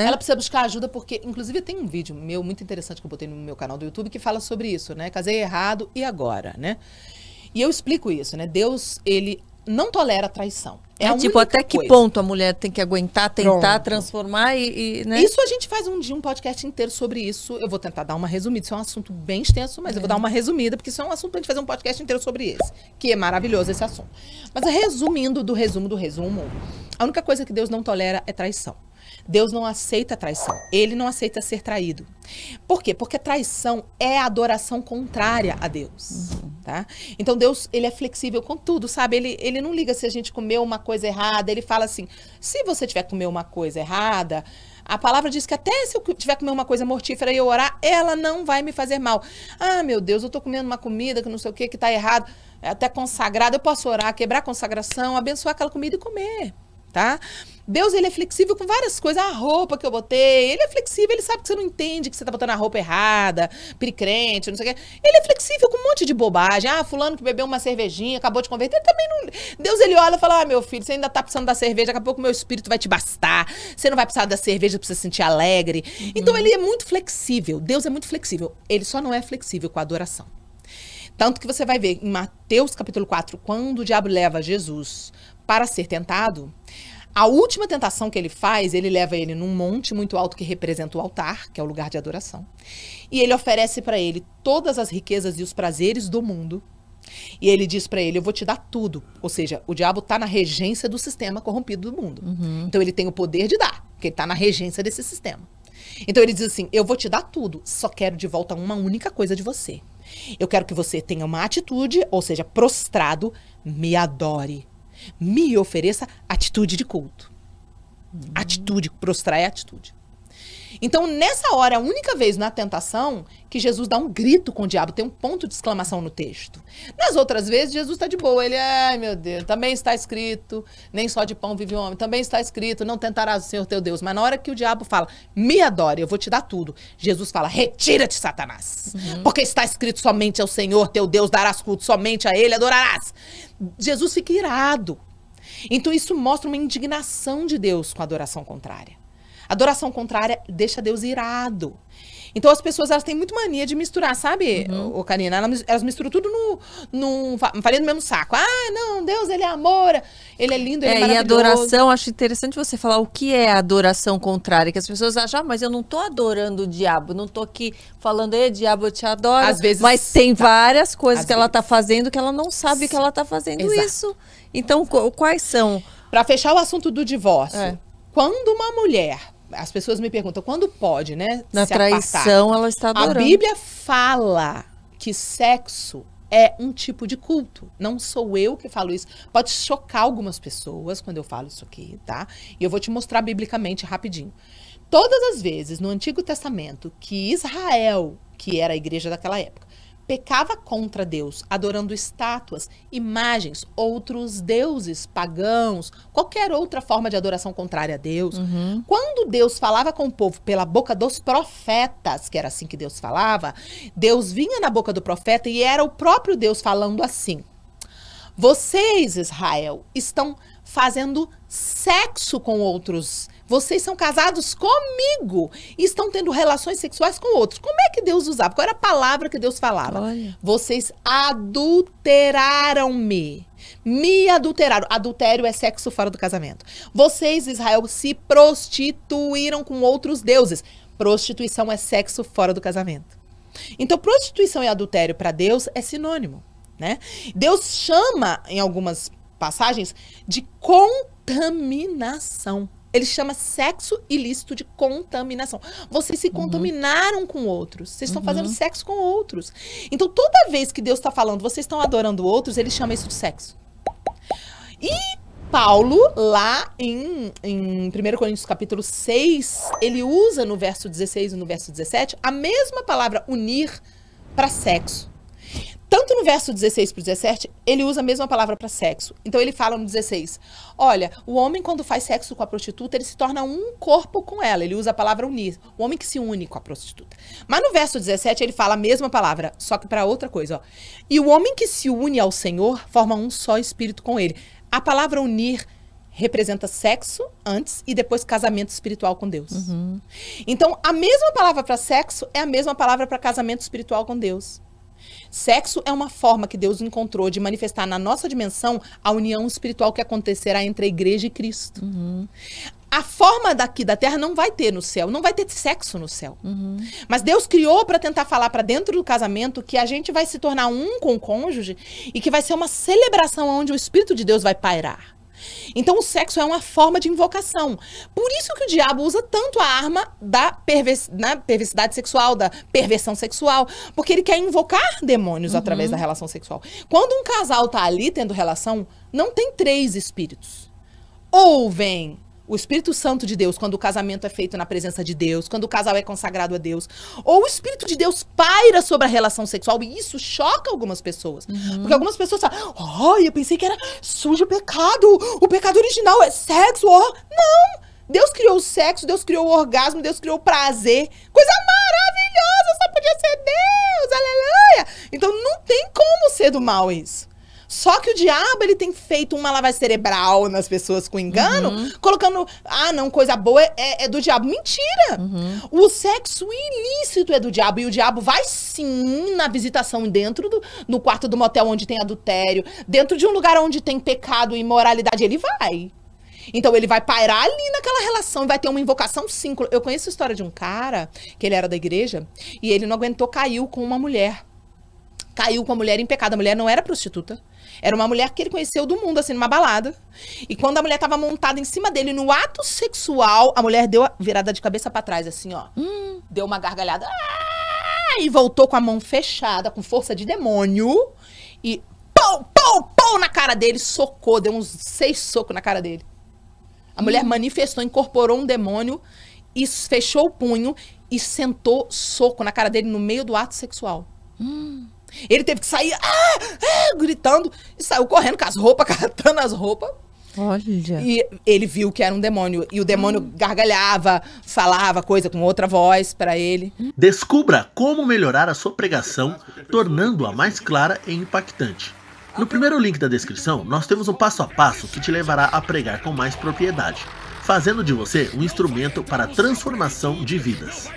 Ela precisa buscar ajuda porque, inclusive, tem um vídeo meu muito interessante que eu botei no meu canal do YouTube que fala sobre isso, né? Casei errado e agora, né? E eu explico isso, né? Deus, ele não tolera traição. Tipo, até que ponto a mulher tem que aguentar, tentar transformar né? Isso a gente faz um podcast inteiro sobre isso. Eu vou tentar dar uma resumida. Isso é um assunto bem extenso, mas eu vou dar uma resumida, porque isso é um assunto pra gente fazer um podcast inteiro sobre esse. Que é maravilhoso esse assunto. Mas resumindo do resumo, a única coisa que Deus não tolera é traição. Deus não aceita traição. Ele não aceita ser traído. Por quê? Porque traição é adoração contrária a Deus. Tá? Então Deus, ele é flexível com tudo, sabe? Ele não liga se a gente comeu uma coisa errada. Ele fala assim, se você tiver que comer uma coisa errada, a palavra diz que até se eu tiver que comer uma coisa mortífera e eu orar, ela não vai me fazer mal. Ah, meu Deus, eu tô comendo uma comida que não sei o que tá errado, é até consagrada. Eu posso orar, quebrar a consagração, abençoar aquela comida e comer. Tá? Deus, ele é flexível com várias coisas. A roupa que eu botei, ele é flexível, ele sabe que você não entende que você tá botando a roupa errada, piricrente, não sei o quê. Ele é flexível com um monte de bobagem. Ah, fulano que bebeu uma cervejinha, acabou de converter, ele também não... Deus, ele olha e fala, ah, meu filho, você ainda tá precisando da cerveja, daqui a pouco o meu espírito vai te bastar, você não vai precisar da cerveja pra você se sentir alegre. Então, ele é muito flexível. Deus é muito flexível. Ele só não é flexível com a adoração. Tanto que você vai ver em Mateus capítulo 4, quando o diabo leva Jesus para ser tentado, a última tentação que ele faz, ele leva ele num monte muito alto que representa o altar, que é o lugar de adoração. E ele oferece para ele todas as riquezas e os prazeres do mundo. E ele diz para ele, eu vou te dar tudo. Ou seja, o diabo está na regência do sistema corrompido do mundo. Então ele tem o poder de dar, porque ele está na regência desse sistema. Então ele diz assim, eu vou te dar tudo, só quero de volta uma única coisa de você. Eu quero que você tenha uma atitude, ou seja, prostrado, me adore. Me ofereça atitude de culto. Atitude, prostrar é atitude. Então, nessa hora, a única vez na tentação que Jesus dá um grito com o diabo, tem um ponto de exclamação no texto. Nas outras vezes, Jesus está de boa. Ele, ai meu Deus, também está escrito, nem só de pão vive o homem. Também está escrito, não tentarás o Senhor teu Deus. Mas na hora que o diabo fala, me adore, eu vou te dar tudo. Jesus fala, retira-te, Satanás. Porque está escrito, somente ao Senhor teu Deus darás culto, somente a ele adorarás. Jesus fica irado. Então isso mostra uma indignação de Deus com a adoração contrária. Adoração contrária deixa Deus irado. Então as pessoas, elas têm muito mania de misturar, sabe, Karina? Elas misturam tudo farinha no mesmo saco. Ah, não, Deus, ele é amor, ele é lindo, ele é maravilhoso. E adoração, acho interessante você falar o que é adoração contrária, que as pessoas acham, ah, mas eu não tô adorando o diabo, não tô aqui falando, ei, diabo, eu te adoro. Às vezes, mas tem várias coisas que ela tá fazendo que ela não sabe que ela tá fazendo isso. Então, quais são? Para fechar o assunto do divórcio, quando uma mulher... As pessoas me perguntam, quando pode, né? Na traição, ela está adorando. A Bíblia fala que sexo é um tipo de culto. Não sou eu que falo isso. Pode chocar algumas pessoas quando eu falo isso aqui, tá? E eu vou te mostrar biblicamente rapidinho. Todas as vezes no Antigo Testamento que Israel, que era a igreja daquela época, pecava contra Deus, adorando estátuas, imagens, outros deuses pagãos, qualquer outra forma de adoração contrária a Deus. Quando Deus falava com o povo pela boca dos profetas, que era assim que Deus falava, Deus vinha na boca do profeta e era o próprio Deus falando assim: vocês, Israel, estão fazendo sexo com outros. Vocês são casados comigo e estão tendo relações sexuais com outros. Como é que Deus usava? Qual era a palavra que Deus falava? Olha. Vocês adulteraram-me. Me adulteraram. Adultério é sexo fora do casamento. Vocês, Israel, se prostituíram com outros deuses. Prostituição é sexo fora do casamento. Então, prostituição e adultério para Deus é sinônimo, né? Deus chama, em algumas passagens, de contaminação. Ele chama sexo ilícito de contaminação. Vocês se contaminaram com outros. Vocês estão fazendo sexo com outros. Então, toda vez que Deus está falando, vocês estão adorando outros, ele chama isso de sexo. E Paulo, lá em 1 Coríntios capítulo 6, ele usa no verso 16 e no verso 17 a mesma palavra unir para sexo. Tanto no verso 16 para o 17, ele usa a mesma palavra para sexo. Então ele fala no 16, olha, o homem quando faz sexo com a prostituta, ele se torna um corpo com ela. Ele usa a palavra unir, o homem que se une com a prostituta. Mas no verso 17 ele fala a mesma palavra, só que para outra coisa. Ó. E o homem que se une ao Senhor forma um só espírito com ele. A palavra unir representa sexo antes e depois casamento espiritual com Deus. Então, a mesma palavra para sexo é a mesma palavra para casamento espiritual com Deus. Sexo é uma forma que Deus encontrou de manifestar na nossa dimensão a união espiritual que acontecerá entre a igreja e Cristo. A forma daqui da terra não vai ter no céu, não vai ter sexo no céu. Mas Deus criou para tentar falar para dentro do casamento que a gente vai se tornar um com o cônjuge e que vai ser uma celebração onde o Espírito de Deus vai pairar. Então o sexo é uma forma de invocação. Por isso que o diabo usa tanto a arma da perversidade sexual, da perversão sexual, porque ele quer invocar demônios através da relação sexual. Quando um casal tá ali tendo relação, não tem 3 espíritos. Ou vem o Espírito Santo de Deus, quando o casamento é feito na presença de Deus, quando o casal é consagrado a Deus, ou o Espírito de Deus paira sobre a relação sexual, e isso choca algumas pessoas. Porque algumas pessoas falam, eu pensei que era sujo o pecado original é sexo. Não! Deus criou o sexo, Deus criou o orgasmo, Deus criou o prazer. Coisa maravilhosa, só podia ser Deus, aleluia! Então não tem como ser do mal isso. Só que o diabo, ele tem feito uma lavagem cerebral nas pessoas com engano, colocando, não, coisa boa é do diabo. Mentira! O sexo ilícito é do diabo, e o diabo vai sim na visitação dentro no quarto do motel onde tem adultério, dentro de um lugar onde tem pecado e imoralidade, ele vai. Então ele vai pairar ali naquela relação e vai ter uma invocação sim. Eu conheço a história de um cara, que ele era da igreja, e ele não aguentou, caiu com uma mulher. Caiu com a mulher em pecado. A mulher não era prostituta. Era uma mulher que ele conheceu do mundo, assim, numa balada. E quando a mulher tava montada em cima dele, no ato sexual, a mulher deu a virada de cabeça pra trás, assim, ó. Deu uma gargalhada. E voltou com a mão fechada, com força de demônio. E pau na cara dele, socou. Deu uns 6 socos na cara dele. A mulher manifestou, incorporou um demônio e fechou o punho e sentou soco na cara dele no meio do ato sexual. Ele teve que sair gritando e saiu correndo com as roupas, catando as roupas. Olha. E ele viu que era um demônio. E o demônio gargalhava, falava coisa com outra voz pra ele. Descubra como melhorar a sua pregação, tornando-a mais clara e impactante. No primeiro link da descrição, nós temos um passo a passo que te levará a pregar com mais propriedade, fazendo de você um instrumento para a transformação de vidas.